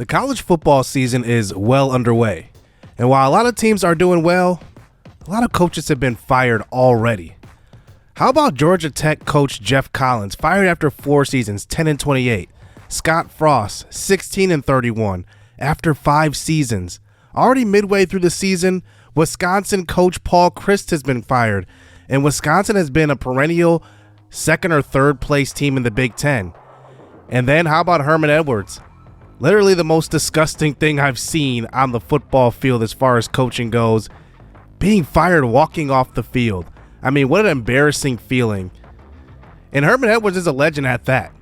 The college football season is well underway, and while a lot of teams are doing well, a lot of coaches have been fired already. How about Georgia Tech coach Jeff Collins, fired after 4 seasons, 10-28. Scott Frost, 16-31, after 5 seasons. Already midway through the season, Wisconsin coach Paul Chryst has been fired, and Wisconsin has been a perennial second or third place team in the Big Ten. And then how about Herman Edwards? Literally the most disgusting thing I've seen on the football field as far as coaching goes. Being fired walking off the field. I mean, what an embarrassing feeling. And Herman Edwards is a legend at that.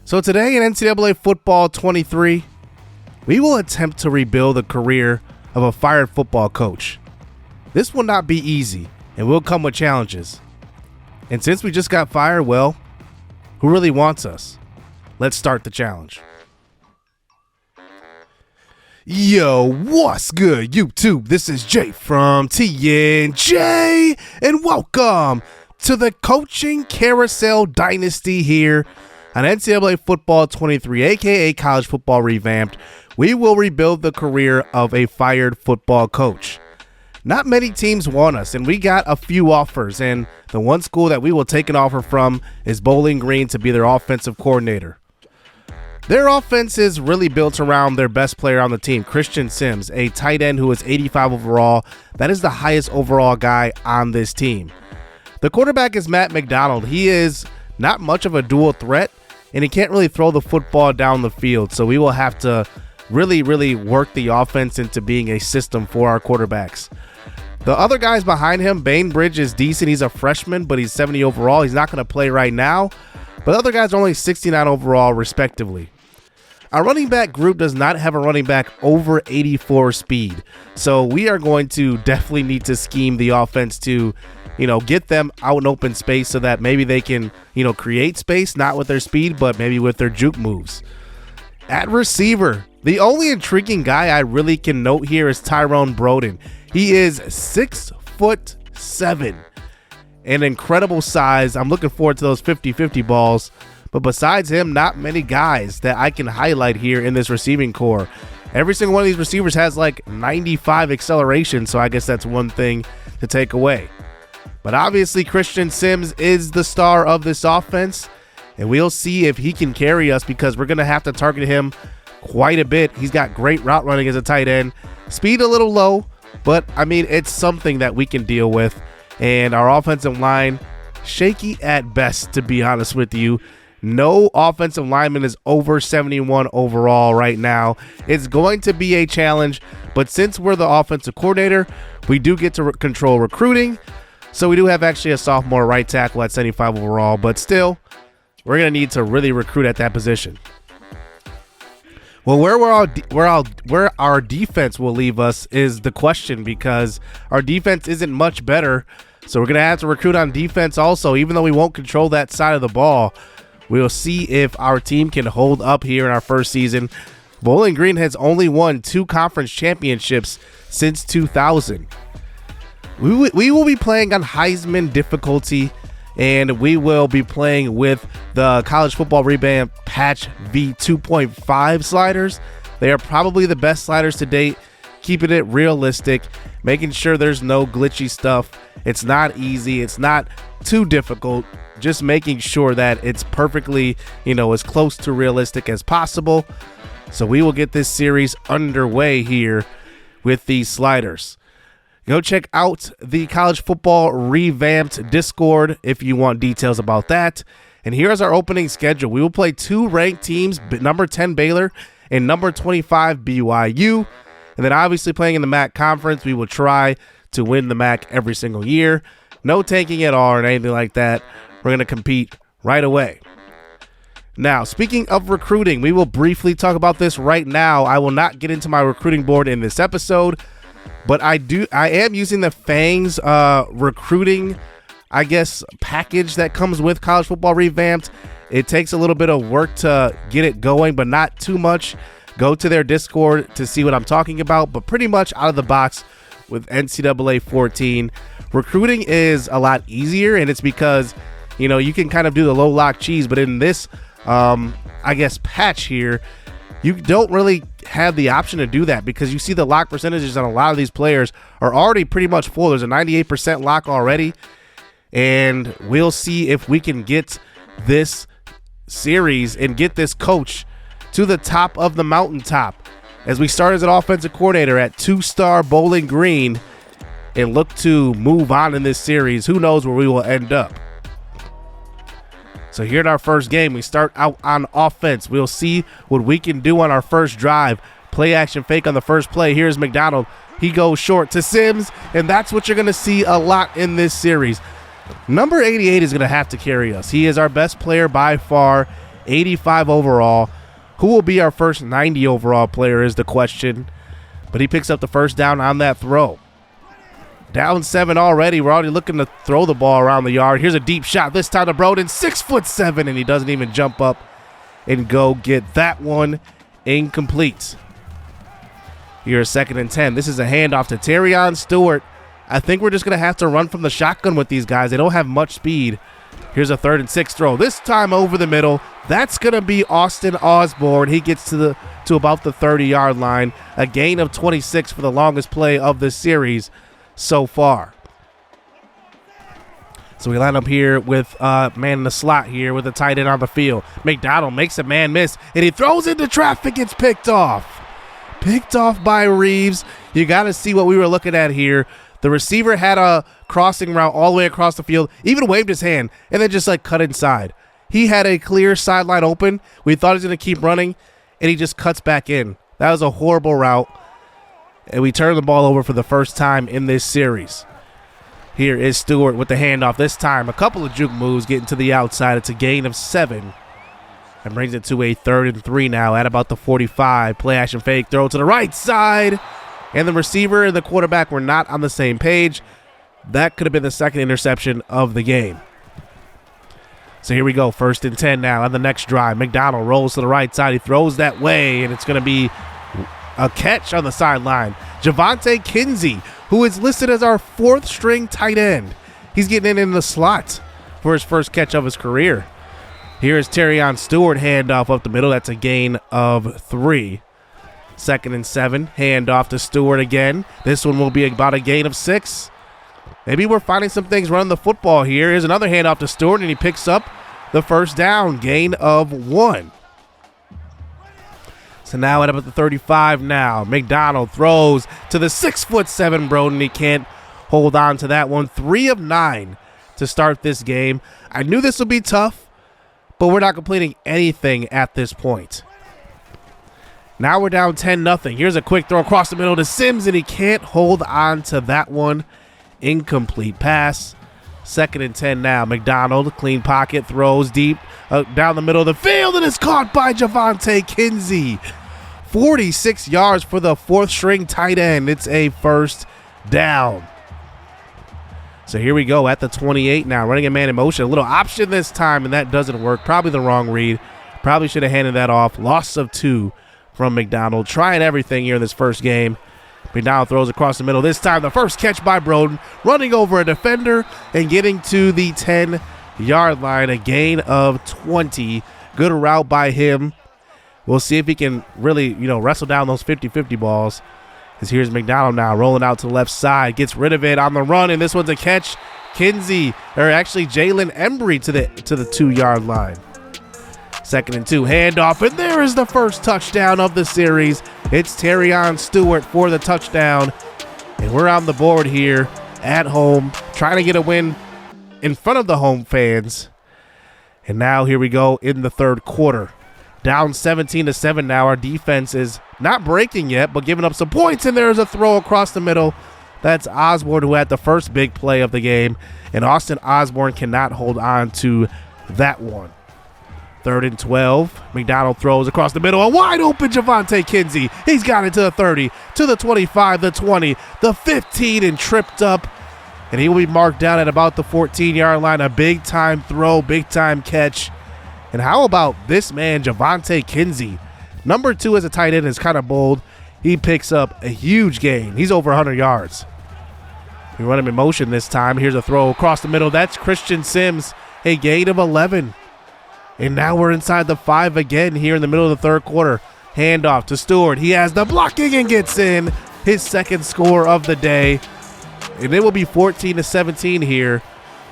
So today in NCAA Football 23, we will attempt to rebuild the career of a fired football coach. This will not be easy and will come with challenges. And since we just got fired, well, who really wants us? Let's start the challenge. Yo, what's good, YouTube? This is Jay from TNJ, and welcome to the Coaching Carousel Dynasty here on NCAA Football 23, aka College Football Revamped. We will rebuild the career of a fired football coach. Not many teams want us, and we got a few offers, and the one school that we will take an offer from is Bowling Green to be their offensive coordinator. Their offense is really built around their best player on the team, Christian Sims, a tight end who is 85 overall. That is the highest overall guy on this team. The quarterback is Matt McDonald. He is not much of a dual threat, and he can't really throw the football down the field, so we will have to really work the offense into being a system for our quarterbacks. The other guys behind him, Bainbridge is decent. He's a freshman, but he's 70 overall. He's not going to play right now, but the other guys are only 69 overall, respectively. Our running back group does not have a running back over 84 speed, so we are going to definitely need to scheme the offense to, get them out in open space so that maybe they can, create space, not with their speed, but maybe with their juke moves. At receiver, the only intriguing guy I really can note here is Tyrone Broden. He is 6'7", an incredible size. I'm looking forward to those 50-50 balls. But besides him, not many guys that I can highlight here in this receiving core. Every single one of these receivers has like 95 acceleration, so I guess that's one thing to take away. But obviously, Christian Sims is the star of this offense, and we'll see if he can carry us because we're going to have to target him quite a bit. He's got great route running as a tight end. Speed a little low, but I mean, it's something that we can deal with. And our offensive line, shaky at best, to be honest with you. No offensive lineman is over 71 overall right now. It's going to be a challenge, but since we're the offensive coordinator, we do get to control recruiting. So we do have actually a sophomore right tackle at 75 overall, but still, we're going to need to really recruit at that position. Well, where our defense will leave us is the question, because our defense isn't much better. So we're going to have to recruit on defense also, even though we won't control that side of the ball. We'll see if our team can hold up here in our first season. Bowling Green has only won 2 conference championships since 2000. We will be playing on Heisman difficulty, and we will be playing with the College Football Revamp Patch V 2.5 sliders. They are probably the best sliders to date, keeping it realistic, making sure there's no glitchy stuff. It's not easy. It's not too difficult. Just making sure that it's perfectly, as close to realistic as possible. So we will get this series underway here with these sliders. Go check out the College Football Revamped Discord if you want details about that. And here's our opening schedule. We will play 2 ranked teams, number 10 Baylor and number 25 BYU. And then obviously playing in the MAC conference, we will try to win the MAC every single year. No tanking at all or anything like that. We're going to compete right away. Now, speaking of recruiting, we will briefly talk about this right now. I will not get into my recruiting board in this episode, but I am using the Fangs recruiting, package that comes with College Football Revamped. It takes a little bit of work to get it going, but not too much. Go to their Discord to see what I'm talking about, but pretty much out of the box with NCAA 14. Recruiting is a lot easier, and it's because you can kind of do the low lock cheese, but in this patch here, You don't really have the option to do that because you see the lock percentages on a lot of these players are already pretty much full. There's a 98% lock already, and we'll see if we can get this series and get this coach to the top of the mountaintop as we start as an offensive coordinator at 2-star Bowling Green and look to move on in this series. Who knows where we will end up? So here in our first game, we start out on offense. We'll see what we can do on our first drive. Play action fake on the first play. Here's McDonald. He goes short to Sims, and that's what you're going to see a lot in this series. Number 88 is going to have to carry us. He is our best player by far, 85 overall. Who will be our first 90 overall player is the question, but he picks up the first down on that throw. Down 7 already. We're already looking to throw the ball around the yard. Here's a deep shot. This time to Broden, 6'7", and he doesn't even jump up and go get that one. Incomplete. Here's 2nd and 10. This is a handoff to Tyrone Stewart. I think we're just going to have to run from the shotgun with these guys. They don't have much speed. Here's a 3rd and 6 throw. This time over the middle. That's going to be Austin Osborne. He gets to about the 30-yard line. A gain of 26 for the longest play of the series so far. So we line up here with man in the slot here with the tight end on the field. McDonald makes a man miss, and he throws into traffic. It's picked off. Picked off by Reeves. You got to see what we were looking at here. The receiver had a crossing route all the way across the field, even waved his hand, and then just like cut inside. He had a clear sideline open. We thought he was going to keep running, and he just cuts back in. That was a horrible route. And we turn the ball over for the first time in this series. Here is Stewart with the handoff. This time, a couple of juke moves getting to the outside. It's a gain of 7. And brings it to a 3rd and 3 now at about the 45. Play action fake, throw to the right side. And the receiver and the quarterback were not on the same page. That could have been the second interception of the game. So here we go, 1st and 10 now on the next drive. McDonald rolls to the right side. He throws that way, and it's going to be a catch on the sideline. Javonte Kinsey, who is listed as our 4th string tight end. He's getting in the slot for his first catch of his career. Here's Tyrone Stewart, handoff up the middle. That's a gain of 3. 2nd and 7, handoff to Stewart again. This one will be about a gain of 6. Maybe we're finding some things running the football here. Here's another handoff to Stewart, and he picks up the first down, gain of 1. So now at about the 35 now. McDonald throws to the 6'7" Broden. He can't hold on to that one. 3 of 9 to start this game. I knew this would be tough, but we're not completing anything at this point. Now we're down 10-0. Here's a quick throw across the middle to Sims, and he can't hold on to that one. Incomplete pass. 2nd and 10 now. McDonald, clean pocket, throws deep down the middle of the field, and it's caught by Javonte Kinsey. 46 yards for the 4th string tight end. It's a first down. So here we go at the 28 now. Running a man in motion. A little option this time, and that doesn't work. Probably the wrong read. Probably should have handed that off. Loss of 2 from McDonald. Trying everything here in this first game. McDonald throws across the middle. This time the first catch by Broden. Running over a defender and getting to the 10-yard line. A gain of 20. Good route by him. We'll see if he can really, wrestle down those 50-50 balls. As here's McDonald now rolling out to the left side. Gets rid of it on the run, and this one's a catch. Kinsey, or actually Jalen Embry to the 2-yard line. 2nd and 2, handoff, and there is the first touchdown of the series. It's Tyrone Stewart for the touchdown, and we're on the board here at home, trying to get a win in front of the home fans. And now here we go in the 3rd quarter. Down 17-7 now. Our defense is not breaking yet, but giving up some points, and there's a throw across the middle. That's Osborne, who had the first big play of the game, and Austin Osborne cannot hold on to that one. 3rd and 12. McDonald throws across the middle. A wide open Javonte Kinsey. He's got it to the 30, to the 25, the 20, the 15, and tripped up. And he will be marked down at about the 14-yard line. A big-time throw, big-time catch. And how about this man, Javonte Kinsey? Number 2 as a tight end is kind of bold. He picks up a huge gain. He's over 100 yards. We run him in motion this time. Here's a throw across the middle. That's Christian Sims, a gain of 11. And now we're inside the 5 again here in the middle of the 3rd quarter. Handoff to Stewart. He has the blocking and gets in his second score of the day. And it will be 14-17 here.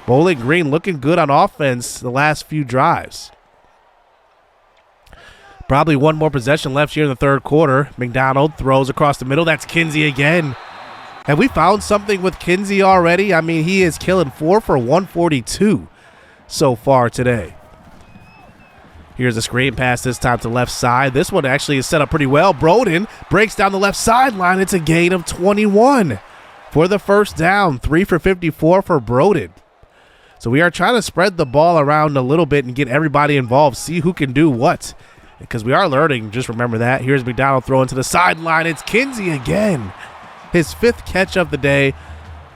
Bowling Green looking good on offense the last few drives. Probably one more possession left here in the third quarter. McDonald throws across the middle. That's Kinsey again. Have we found something with Kinsey already? I mean, he is killing 4 for 142 so far today. Here's a screen pass this time to left side. This one actually is set up pretty well. Broden breaks down the left sideline. It's a gain of 21 for the first down. 3 for 54 for Broden. So we are trying to spread the ball around a little bit and get everybody involved. See who can do what. Because we are learning. Just remember that. Here's McDonald throwing to the sideline. It's Kinsey again. His 5th catch of the day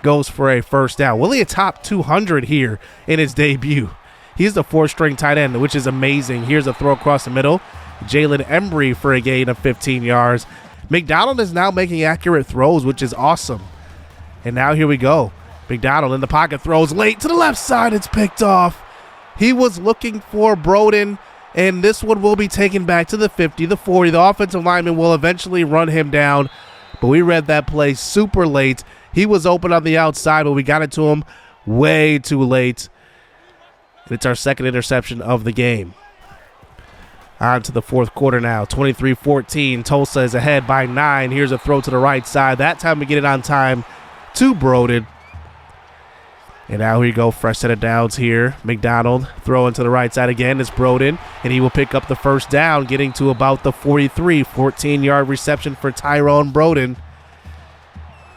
goes for a first down. Will he top 200 here in his debut? He's the 4th-string tight end, which is amazing. Here's a throw across the middle. Jalen Embry for a gain of 15 yards. McDonald is now making accurate throws, which is awesome. And now here we go. McDonald in the pocket throws late to the left side. It's picked off. He was looking for Broden, and this one will be taken back to the 50, the 40. The offensive lineman will eventually run him down. But we read that play super late. He was open on the outside, but we got it to him way too late. It's our second interception of the game. On to the fourth quarter now. 23-14. Tulsa is ahead by 9. Here's a throw to the right side. That time we get it on time to Broden. And now we go, fresh set of downs here. McDonald throwing to the right side again. It's Broden, and he will pick up the first down, getting to about the 43. 14-yard reception for Tyrone Broden.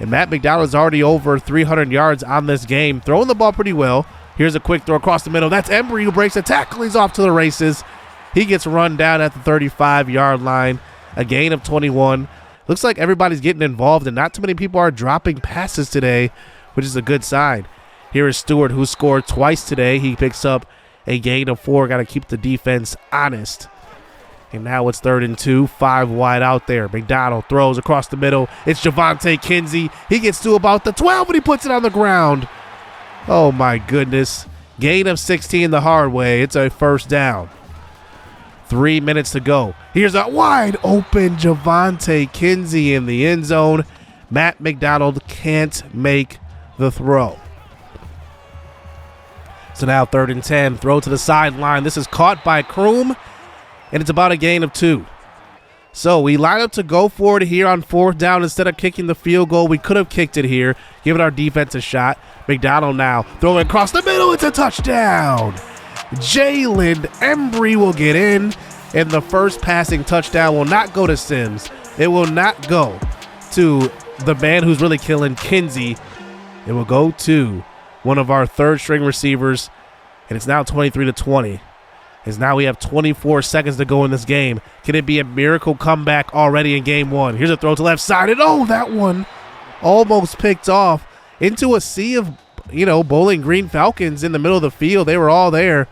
And Matt McDonald is already over 300 yards on this game, throwing the ball pretty well. Here's a quick throw across the middle. That's Embry who breaks a tackle. He's off to the races. He gets run down at the 35-yard line. A gain of 21. Looks like everybody's getting involved, and not too many people are dropping passes today, which is a good sign. Here is Stewart, who scored twice today. He picks up a gain of 4. Got to keep the defense honest. And now it's 3rd and 2. 5 wide out there. McDonald throws across the middle. It's Javonte Kinsey. He gets to about the 12, and he puts it on the ground. Oh, my goodness. Gain of 16 the hard way. It's a first down. 3 minutes to go. Here's a wide open Javonte Kinsey in the end zone. Matt McDonald can't make the throw. So now 3rd and 10. Throw to the sideline. This is caught by Kroom, and it's about a gain of 2. So we line up to go for it here on 4th down. Instead of kicking the field goal, we could have kicked it here, giving our defense a shot. McDonald now throwing across the middle. It's a touchdown. Jalen Embry will get in, and the first passing touchdown will not go to Sims. It will not go to the man who's really killing, Kinsey. It will go to one of our 3rd-string receivers, and it's now 23-20. As now we have 24 seconds to go in this game. Can it be a miracle comeback already in game 1? Here's a throw to left side, and oh, that one almost picked off into a sea of, Bowling Green Falcons in the middle of the field. They were all there.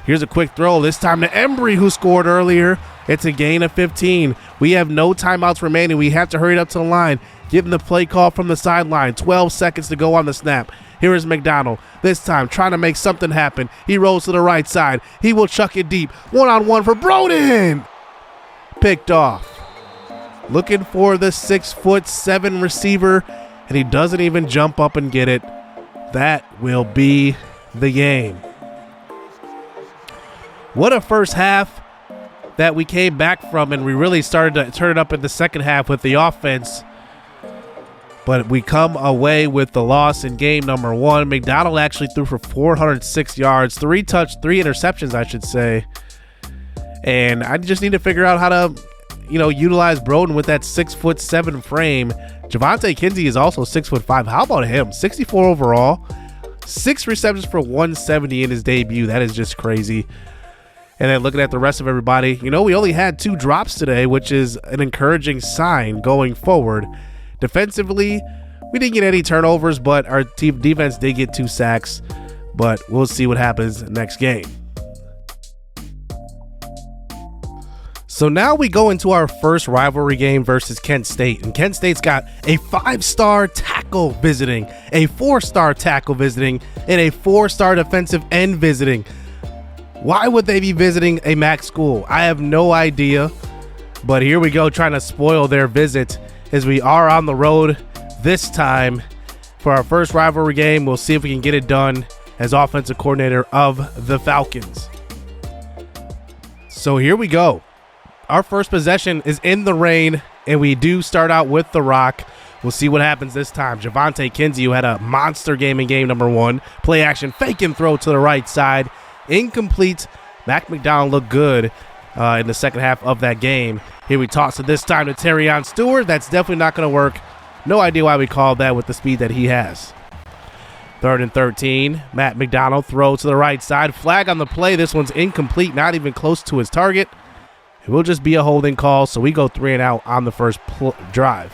Here's a quick throw, this time to Embry, who scored earlier. It's a gain of 15. We have no timeouts remaining. We have to hurry it up to the line. Give him the play call from the sideline. 12 seconds to go on the snap. Here is McDonald, this time trying to make something happen. He rolls to the right side. He will chuck it deep. One-on-one for Broden. Picked off. Looking for the 6'7" receiver, and he doesn't even jump up and get it. That will be the game. What a first half that we came back from, and we really started to turn it up in the second half with the offense. But we come away with the loss in game number 1. McDonald actually threw for 406 yards, 3 interceptions, I should say. And I just need to figure out how to, utilize Broden with that 6'7" frame. Javonte Kinsey is also 6'5". How about him? 64 overall, 6 receptions for 170 in his debut. That is just crazy. And then looking at the rest of everybody, we only had 2 drops today, which is an encouraging sign going forward. Defensively, we didn't get any turnovers, but our team defense did get 2 sacks. But we'll see what happens next game. So now we go into our first rivalry game versus Kent State. And Kent State's got a 5-star tackle visiting, a 4-star tackle visiting, and a 4-star defensive end visiting. Why would they be visiting a MAC school? I have no idea. But here we go, trying to spoil their visit as we are on the road this time for our first rivalry game. We'll see if we can get it done as offensive coordinator of the Falcons. So here we go. Our first possession is in the rain, and we do start out with the rock. We'll see what happens this time. Javonte Kinsey, who had a monster game in game number 1. Play action, fake and throw to the right side. Incomplete. Mac McDonald looked good in the second half of that game. Here we toss it this time to Tyrone Stewart. That's definitely not going to work. No idea why we called that with the speed that he has. 3rd and 13. Matt McDonald throws to the right side. Flag on the play. This one's incomplete, not even close to his target. It will just be a holding call, so we go 3 and out on the first drive.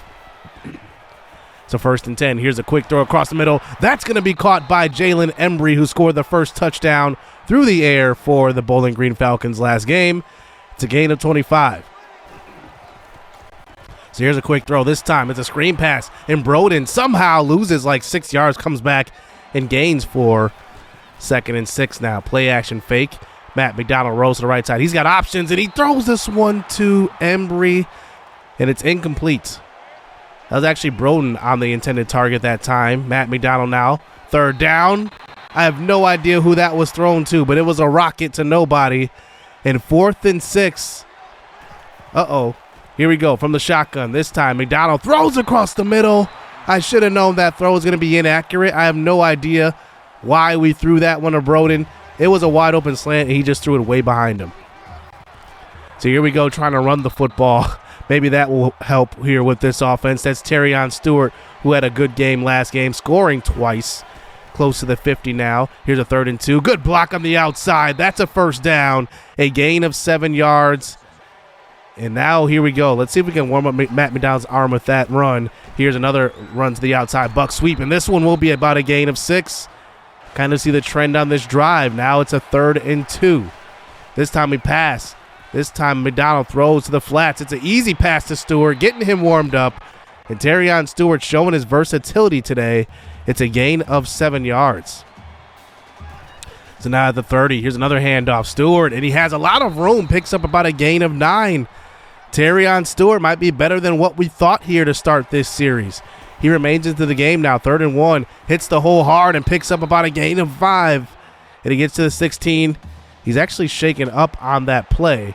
So 1st and 10. Here's a quick throw across the middle. That's going to be caught by Jalen Embry, who scored the first touchdown through the air for the Bowling Green Falcons last game. It's a gain of 25. So here's a quick throw. This time it's a screen pass, and Broden somehow loses like 6 yards, comes back and gains for 2nd and 6 now. Play action fake. Matt McDonald rolls to the right side. He's got options, and he throws this one to Embry, and it's incomplete. That was actually Broden on the intended target that time. Matt McDonald now. 3rd down. I have no idea who that was thrown to, but it was a rocket to nobody. And 4th and 6. Uh-oh. Here we go from the shotgun. This time McDonald throws across the middle. I should have known that throw was going to be inaccurate. I have no idea why we threw that one to Broden. It was a wide open slant, and he just threw it way behind him. So here we go, trying to run the football. Maybe that will help here with this offense. That's Tyrone Stewart, who had a good game last game, scoring twice. Close to the 50 now. Here's a 3rd and 2. Good block on the outside. That's a 1st down. A gain of 7 yards. And now here we go. Let's see if we can warm up Matt McDonald's arm with that run. Here's another run to the outside. Buck sweep. And this one will be about a gain of 6. Kind of see the trend on this drive. Now it's a 3rd and 2. This time we pass. This time McDonald throws to the flats. It's an easy pass to Stewart, getting him warmed up. And Tyrone Stewart showing his versatility today. It's a gain of 7 yards. So now at the 30, here's another handoff. Stewart, and he has a lot of room, picks up about a gain of 9. Tyrone Stewart might be better than what we thought here to start this series. He remains into the game now, 3rd and 1. Hits the hole hard and picks up about a gain of 5. And he gets to the 16. He's actually shaken up on that play.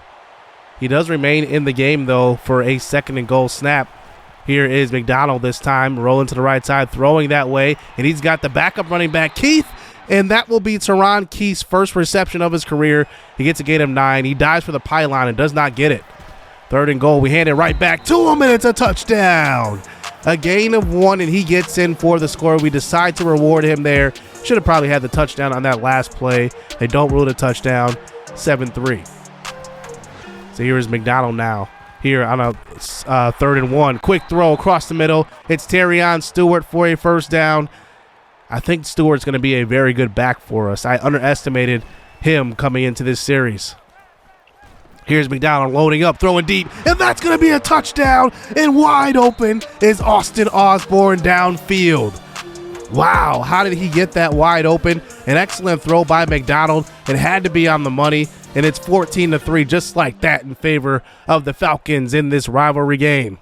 He does remain in the game, though, for a 2nd and goal snap. Here is McDonald this time, rolling to the right side, throwing that way. And he's got the backup running back, Keith. And that will be Teron Keith's first reception of his career. He gets a gain of 9. He dives for the pylon and does not get it. 3rd and goal. We hand it right back to him, and it's a touchdown. A gain of 1, and he gets in for the score. We decide to reward him there. Should have probably had the touchdown on that last play. They don't rule the touchdown. 7-3. So here is McDonald now. Here on a 3rd and 1. Quick throw across the middle. It's Tyrone Stewart for a 1st down. I think Stewart's going to be a very good back for us. I underestimated him coming into this series. Here's McDonald loading up, throwing deep, and that's going to be a touchdown. And wide open is Austin Osborne downfield. Wow, how did he get that wide open? An excellent throw by McDonald. It had to be on the money, and it's 14-3 just like that in favor of the Falcons in this rivalry game.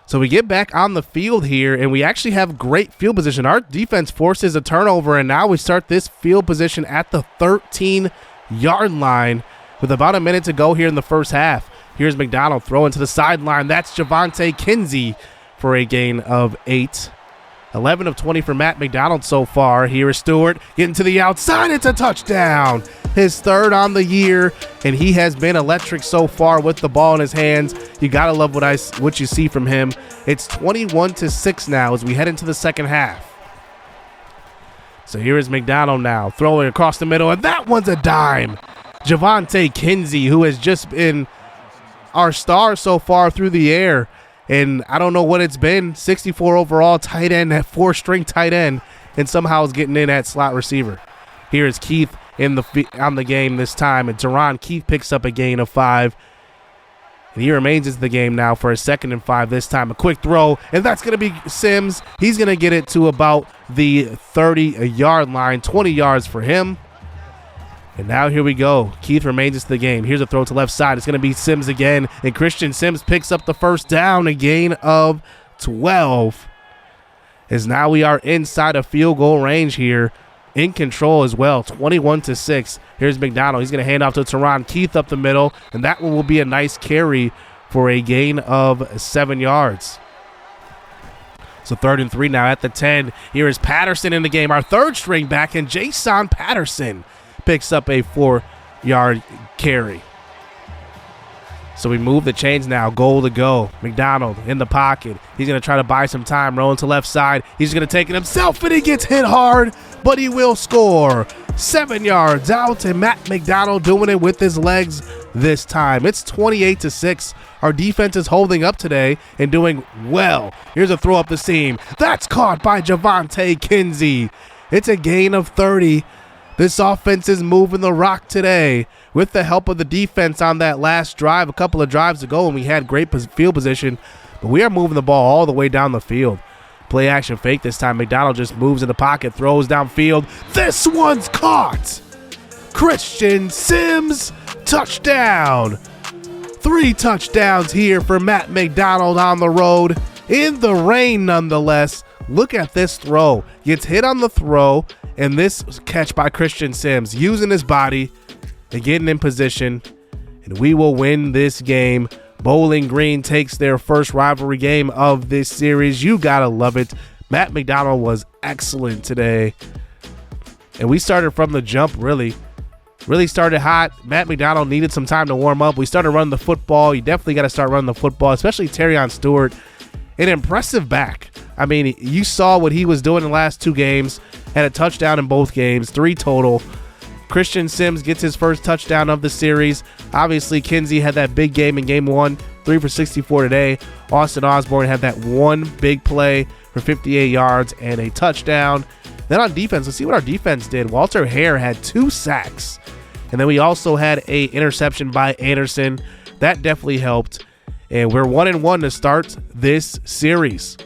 So we get back on the field here, and we actually have great field position. Our defense forces a turnover, and now we start this field position at the 13-yard line with about a minute to go here in the first half. Here's McDonald throwing to the sideline. That's Javonte Kinsey for a gain of 8. 11 of 20 for Matt McDonald so far. Here is Stewart getting to the outside. It's a touchdown. His 3rd on the year, and he has been electric so far with the ball in his hands. You got to love what you see from him. It's 21-6 now as we head into the second half. So here is McDonald now throwing across the middle, and that one's a dime. Javonte Kinsey, who has just been our star so far through the air. And I don't know what it's been, 64 overall tight end, that 4-string tight end, and somehow is getting in at slot receiver. Here is Keith on the game this time, and Teron Keith picks up a gain of 5. And he remains in the game now for a 2nd and 5 this time. A quick throw, and that's going to be Sims. He's going to get it to about the 30-yard line, 20 yards for him. And now here we go. Keith remains into the game. Here's a throw to left side. It's going to be Sims again. And Christian Sims picks up the first down, a gain of 12. As now we are inside of field goal range here. In control as well, 21-6. Here's McDonald. He's going to hand off to Tyrone Keith up the middle. And that one will be a nice carry for a gain of 7 yards. So 3rd and 3 now at the 10. Here is Patterson in the game. Our third string back, and Jason Patterson picks up a 4-yard carry. So we move the chains now. Goal to go. McDonald in the pocket. He's going to try to buy some time. Rolling to left side. He's going to take it himself, and he gets hit hard, but he will score. 7 yards out, and Matt McDonald doing it with his legs this time. It's 28-6. Our defense is holding up today and doing well. Here's a throw up the seam. That's caught by Javonte Kinsey. It's a gain of 30. This offense is moving the rock today with the help of the defense on that last drive, a couple of drives ago, and we had great field position, but we are moving the ball all the way down the field. Play action fake this time. McDonald just moves in the pocket, throws downfield. This one's caught. Christian Sims, touchdown. 3 touchdowns here for Matt McDonald on the road. In the rain nonetheless. Look at this throw. Gets hit on the throw, and this catch by Christian Sims, using his body and getting in position, and we will win this game. Bowling Green takes their first rivalry game of this series. You gotta love it. Matt McDonald was excellent today, and we started from the jump. Really started hot. Matt McDonald needed some time to warm up. We started running the football. You definitely got to start running the football, especially Terrion Stewart, an impressive back. I mean, you saw what he was doing in the last 2 games. Had a touchdown in both games, 3 total. Christian Sims gets his first touchdown of the series. Obviously, Kinsey had that big game in game 1, 3 for 64 today. Austin Osborne had that one big play for 58 yards and a touchdown. Then on defense, let's see what our defense did. Walter Hare had 2 sacks. And then we also had a interception by Anderson. That definitely helped. And we're 1-1 to start this series.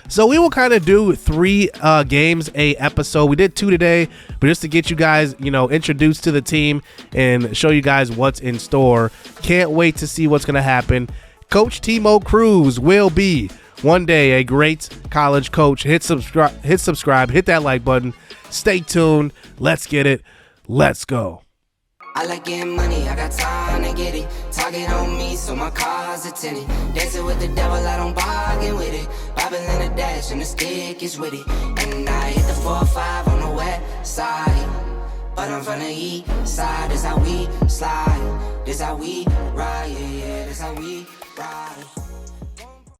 So we will kind of do 3 games a episode. We did 2 today, but just to get you guys, introduced to the team and show you guys what's in store. Can't wait to see what's going to happen. Coach Timo Cruz will be one day a great college coach. Hit subscribe, hit that like button. Stay tuned. Let's get it. Let's go. I like getting money, I got time to get it. Target on me, so my car's a tenant. Dancing with the devil, I don't bargain with it. Bobbing in the dash, and the stick is with it. And I hit the 4-5 on the west side. But I'm from the east side, this how we slide. This how we ride, yeah, this how we ride.